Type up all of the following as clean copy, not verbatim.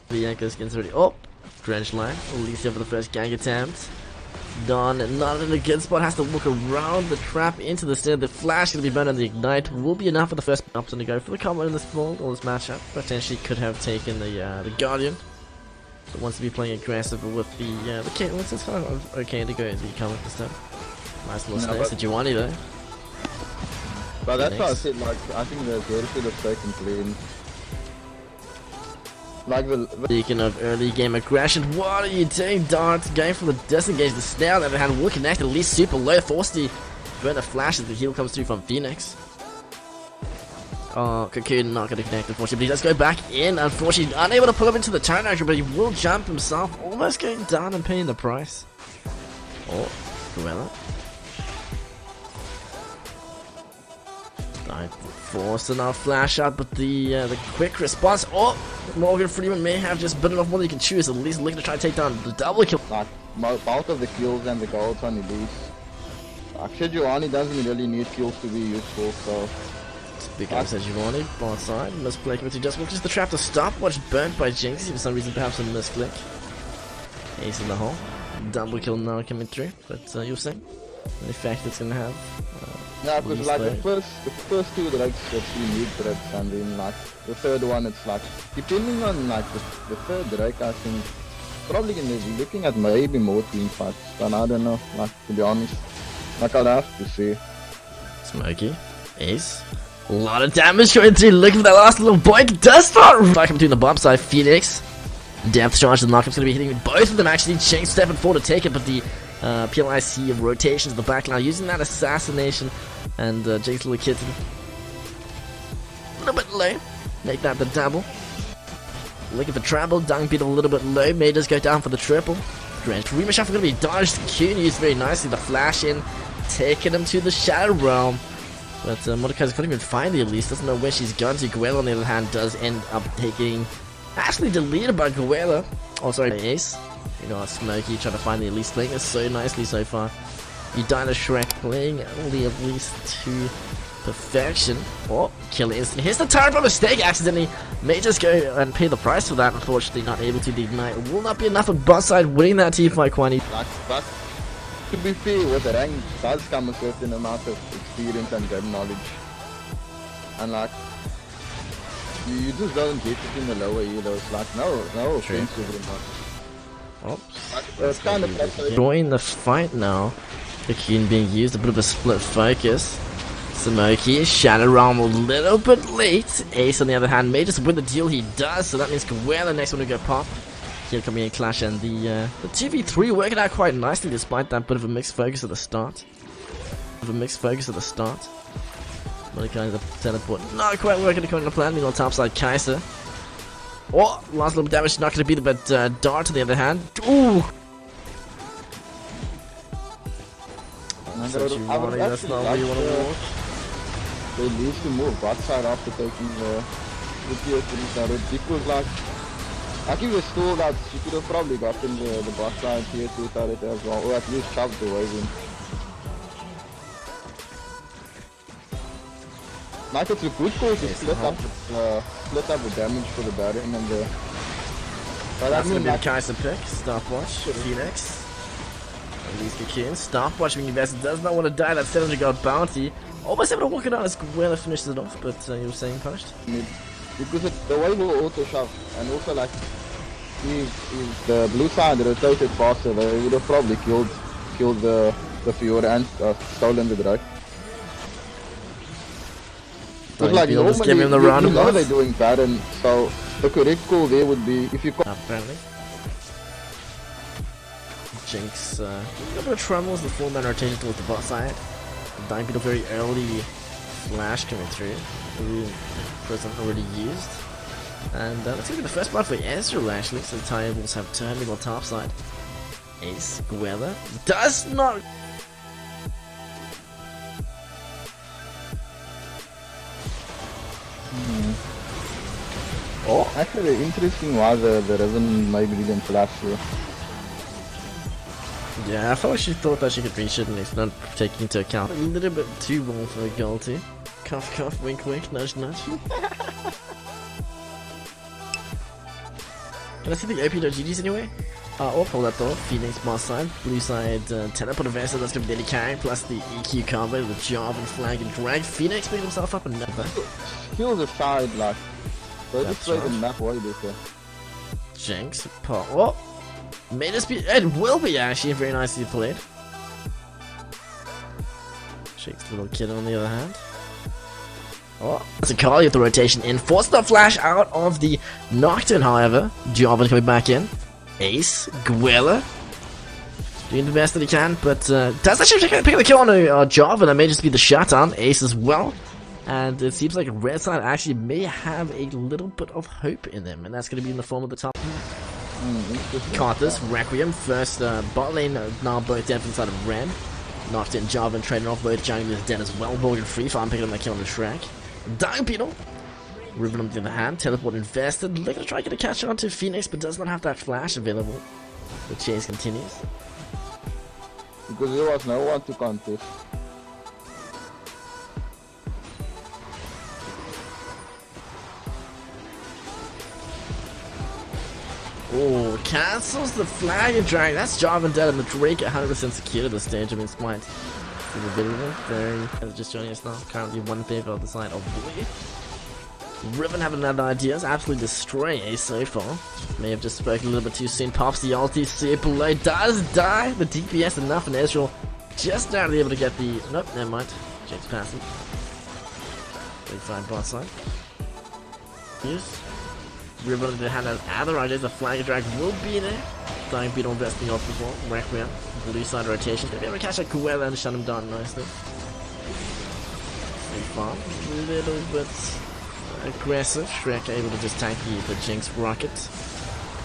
The Yanko skin's already up. Drench line. Alicia for the first gang attempt. Don not in a good spot, has to look around the trap into the snare. The flash gonna be burned on the ignite. Will be enough for the first option to go for the combo in this fall or this matchup. Potentially could have taken the Guardian. But wants to be playing aggressive with the Caitlyn. It's kind of okay to go the cover this time. Nice little snare. Sejuani though. But that's why I said, like, I think the Zero should have taken clean. Like Speaking of early game aggression, what are you doing, Dart? Going for the disengage, the snare on the other hand will connect at least super low. Forced to burn the flash as the heal comes through from Phoenix. Oh, Cocoon not going to connect unfortunately, but he does go back in. Unfortunately, unable to pull up into the turn action, but he will jump himself, almost going down and paying the price. Oh, Cruella. Forced enough flash out, but the quick response. Oh, Morgan Freeman may have just bitten off more than you can choose. At least looking to try to take down the double kill. Like both of the kills and the golds on Elise. Sejuani doesn't really need kills to be useful, so. Speaking of Sejuani, bot side, misclick with just the trap to stopwatch burnt by Jinx. For some reason, perhaps a misclick. Ace in the hole. Double kill now coming through, but you'll see the effect it's gonna have. Yeah, because like the first two drugs that you need drugs, and then like the third one it's like depending on like the third drug, I think probably gonna be looking at maybe more team fights, but I don't know, like to be honest. Like I'll have to see. Smokey, Ace. A lot of damage going through, looking for that last little boink. Does not back between the bomb side, Phoenix. Depth charge and knockup's gonna be hitting both of them actually. Jinx stepping forward to take it, but the PLIC rotations the back now using that assassination, and Jinx little kitten a little bit low, make that the double. Looking for treble, dung beat a little bit low, may just go down for the triple. Drench Rima Shuffle gonna be dodged, Q used very nicely, the flash in, taking him to the Shadow Realm. But Mordekaiser couldn't even find the Elise, doesn't know where she's gone to. Guela on the other hand does end up taking, actually deleted by Guela. Oh sorry, Ace. You know, Smokey trying to find the Elise, playing this so nicely so far. Udina Shrek playing only at least to perfection. Oh, kill instant. Here's the turret by mistake, accidentally. May just go and pay the price for that. Unfortunately, not able to. The ignite will not be enough of bot side winning that team fight, Kwani. But to be fair, with the rank does come a certain amount of experience and game knowledge. And like, you just don't get it in the lower heroes. Like, no offense to them. Oops. It's kind of Join the fight now. The Keen being used, a bit of a split focus. Smokey, Shadow Realm a little bit late. Ace on the other hand may just win the deal, he does, so that means Guela next one to go pop. Here coming in Clash, and the 2v3 working out quite nicely despite that bit of a mixed focus at the start. Mordekaiser teleport not quite working according to plan. Meanwhile, topside Kaiser. Oh, last little damage not going to be there, but Dart on the other hand. Ooh! That's not where you want to walk. They need to move bot side after taking the tier 3 turret, because like if you stole that, she could have probably gotten the bot side tier 2 turret as well, or at least shoved the wave in. Like it's a good call to split up the damage for the Baron and the... But that's gonna be the Kaiser pick, stopwatch, Phoenix. At least Keen, stopwatch being invested, does not want to die, that 700 gold bounty. Almost able to walk it out as Guela finishes it off, but you were saying punished? Because the wave will auto shove, and also like, if the blue side rotated faster, they would have probably killed the Fiora and stolen the drag. Because like normally, give him the round you know they're doing Baron, so the correct call there would be if you apparently. Jinx, a bit of trembles, the full man rotation towards the bot side. Dying beetle very early flash coming through. Present already used. And that's gonna be the first blood for Ezreal actually, so the tables have turned on the top side. Ace, Guela, does not. Oh, actually interesting was the Revan maybe didn't flash here. Yeah, I felt like she thought that she could reach it and it's not taking into account. A little bit too long for a goal too. Cough cough, wink wink, nudge nudge. Can I see the OP GG's anyway? Or pull that though. Phoenix boss side, blue side teleport vessel, that's gonna be the carry, plus the EQ combo with Jarvan flag and drag. Phoenix picking himself up another. Kills aside, like, they just played the right. map way better. Jinx, oh, may this be, it will be actually very nicely played. Jinx, little kid on the other hand. Oh, that's a Kali with the rotation in. Forced the flash out of the Nocturne, however. Jarvan coming back in. Ace, Gwella, doing the best that he can, but does actually pick the kill on Jarvan. That may just be the shutdown. Ace as well. And it seems like Red Side actually may have a little bit of hope in them, and that's going to be in the form of the top. Carthus, Requiem, first bot lane, now both dead inside of Red. Knocked in Jarvan, trading off both jungle is dead as well. Morgan free farm, picking up that kill on the Shrek. Dying Beetle, Riven on the other hand, teleport invested, looking to try to get a catch on to Phoenix, but does not have that flash available. The chase continues. Because there was no one to contest. Oh, cancels the flag and drag. That's Jarvan dead and the Drake 100% secure at this stage. I mean, Smite. Very just joining us now. Currently one favor on the side of Blue. Riven having another idea. Is absolutely destroying Ace so far. May have just spoken a little bit too soon. Pops the ulti. Super low. Does die. The DPS enough, and Ezreal just now able to get the. Nope, never mind. Jake's passing. Big fine bot side. Yes. Riven on the hand has other ideas. The flag drag will be there. Dying Beetle investing off as well. Requiem. Blue side rotation. Gonna be able to catch that Gwella and shut him down nicely. Stay farm. A little bit aggressive. Shrek able to just tank the Jinx rocket.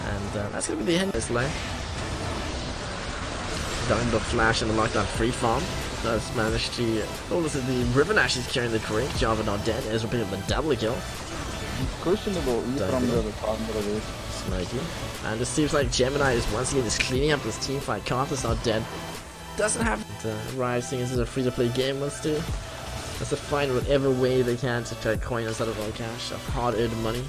And that's gonna be the end of this lane. Dying the flash and the lockdown free farm. Does manage to. Oh, this is the Riven actually carrying the drink. Jarvan not dead. Ezreal picking up the double kill. Questionable from the other. Smoky. And it seems like Gemini is once again just cleaning up this team fight. Carthus not dead. Doesn't have Riot seeing this is a free to play game, wants to find whatever way they can to try to coin us out of all cash of hard earned money.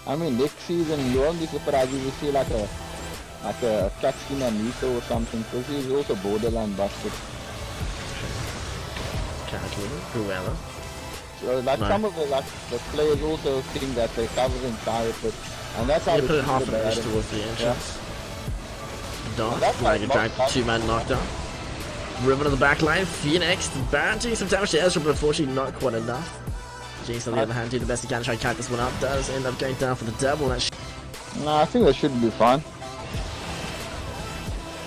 I mean, next season you won't be surprised if you see like a Katsina Nito or something, because he's also borderline busted. Casually, Cruella. So like some of the players also think that they're covering fire, but and that's how you they put it half an it. inch towards the entrance. Yeah. Dark, like a drag 2-man knockdown. Riven on the back line, Phoenix, Baron doing some damage to Ezreal, but unfortunately not quite enough. Jinx on the other hand, do the best he can to try and count this one up, does end up going down for the double. No, I think that should be fine.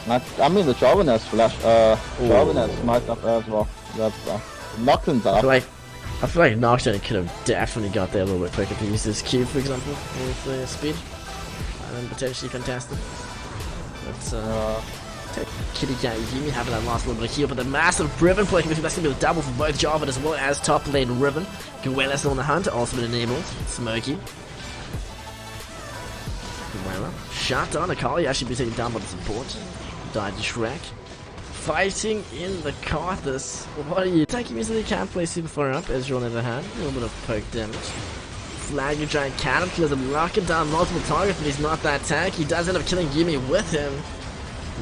I mean, the Jarvan has flash, Jarvan has smite up as well. That's Nocturne's up. I feel like Nocturne could have definitely got there a little bit quicker if he used his Q, for example, with speed. And then potentially contested. But, take Kitty Cat Yumi having that last little bit of heal, but the massive Riven play, that's going to be the double for both Jarvan as well as top lane Riven. Gwella still on the hunt, also been enabled. Smoky. Gwella. Shot down, Akali actually be taken down by the support. Died to Shrek. Fighting in the Carthus. What are you? Tanky means that he can't play super far up. Ezreal on the other hand. A little bit of poke damage. Flag your giant cannon, kills him, locking down multiple targets, but he's not that tank. He does end up killing Yumi with him.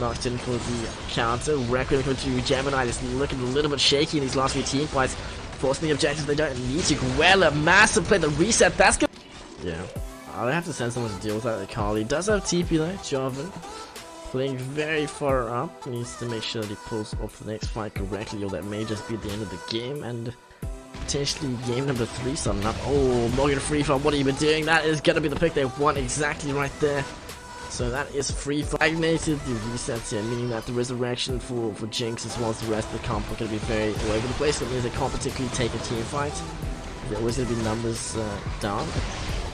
Knocked in for the counter. Requiem coming to Gemini, just looking a little bit shaky in these last few team fights. Forcing the objectives they don't need to. Gwella, massive play, the reset, that's good. Yeah. I'll have to send someone to deal with that. Kali does have TP though, Jarvan. Playing very far up, needs to make sure that he pulls off the next fight correctly, or that may just be the end of the game, and potentially game number 3 starting up. Oh, Morgan free farm, what have you been doing? That is going to be the pick they want exactly right there. So that is free stagnated, the resets here, meaning that the resurrection for Jinx as well as the rest of the comp are going to be very all over the place. That means they can't particularly take a team fight. There's always going to be numbers down.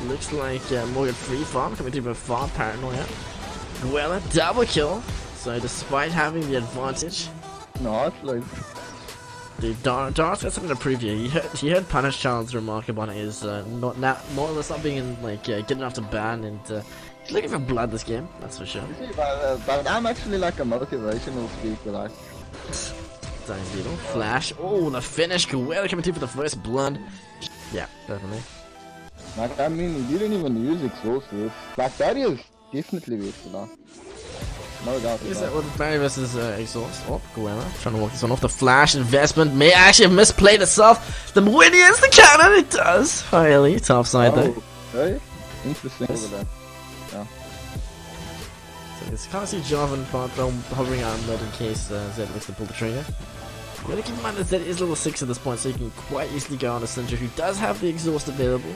Looks like Morgan free farm coming through with farm paranoia. Gwella, double kill. So despite having the advantage, no, it's like the Dark's got something to prove here. He heard Punish Child's remark about his more or less not being like good enough to ban, and he's looking for blood this game. That's for sure. But I'm actually like a motivational speaker, like. Dying Beetle, flash. Oh, the finish. Gwella coming through for the first blood. Yeah, definitely. Like, I mean, he didn't even use exhaustive. Like, that is definitely versatile. No doubt Is about that it. what Barry versus Exhaust? Oh, Guerrero trying to walk this one off. The flash investment may actually have misplayed itself. The Winnie is the cannon. It does. Highly top side though. Okay. Interesting over there. Yeah. So it's kind of see Jarvan hovering on mode in case Zed looks to pull the trigger. You gotta keep in mind that Zed is level 6 at this point, so you can quite easily go on a Cinder who does have the exhaust available.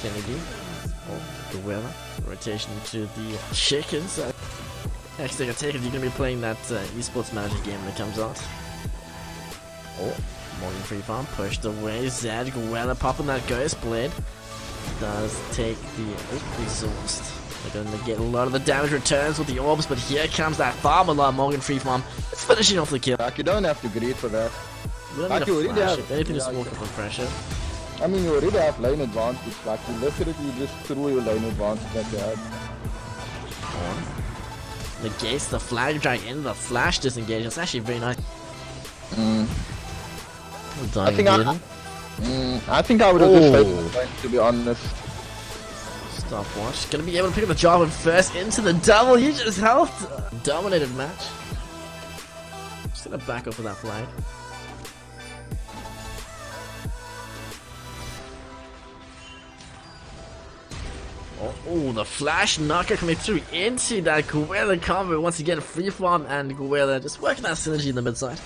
Kennedy. Oh, Guerrero. Rotation to the chickens. Actually, I take it you're gonna be playing that esports manager game when it comes out. Oh, Morgan Free Farm pushed away. Zed Guerrero popping that Ghost Blade. Does take the exhaust. They're gonna get a lot of the damage returns with the orbs, but here comes that farm alarm. Morgan Free Farm. It's finishing off the kill. Like, you don't have to greed for that. You don't Like, need you a already flash. have- If anything, just yeah, walk up and pressure. I mean, you already have lane advantage. Like, you literally just threw your lane advantage that you had. On. Negates the flag drag into the flash disengage. It's actually very nice. I think I would have just taken the lane, to be honest. Stopwatch. Gonna be able to pick up the Jarvan first into the double. You just helped. Dominated match. Just gonna back up with that flag. Oh, the flash knocker coming through into that Guerrero combo. Once again, Free Farm and Guerrero just working that synergy in the mid side.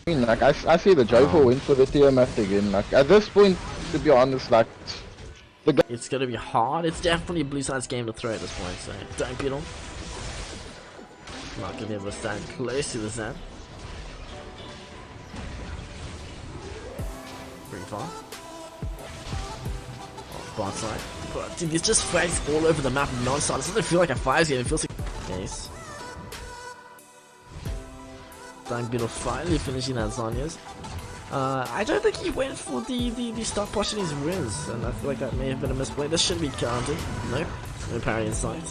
I mean, like, I see the Joker win for the Tiamat again. Like, at this point, to be honest, like, It's gonna be hard. It's definitely a blue side's game to throw at this point, so don't beat on. Not gonna be able to stand close to the Zen. Free Farm. Oh, bot side. But dude, there's just flags all over the map non-stop. This doesn't feel like a 5's game, it feels like Ace. Dang Beetle finally finishing that Zonya's. I don't think he went for the stopwatch in his wins, and I feel like that may have been a misplay. This should be counted. Nope. No parry in sight.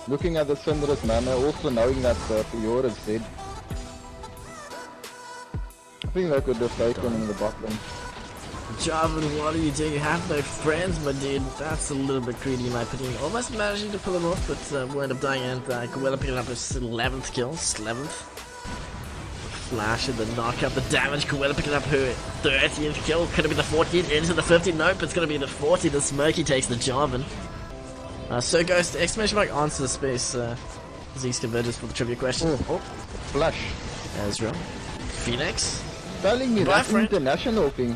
looking at the Syndra's mana, also knowing that Fiora is dead. I think they could have taken in the bot lane. Jarvan, what are you doing? You have no friends, my dude. That's a little bit greedy in my opinion. Almost managing to pull him off, but will end up dying, and Guerrero picking up his 11th kill. 11th. Flash and the knockup, the damage. Guerrero picking up her 30th kill. Could it be the 14th? Into the 15th? Nope, it's going to be the 40th. The Smirky takes the Jarvan. So Ghost, exclamation mark answer the space. Zeus converges for the trivia question. Oh, flash. Ezra. Phoenix. Telling me Bye, that's friend. international thing.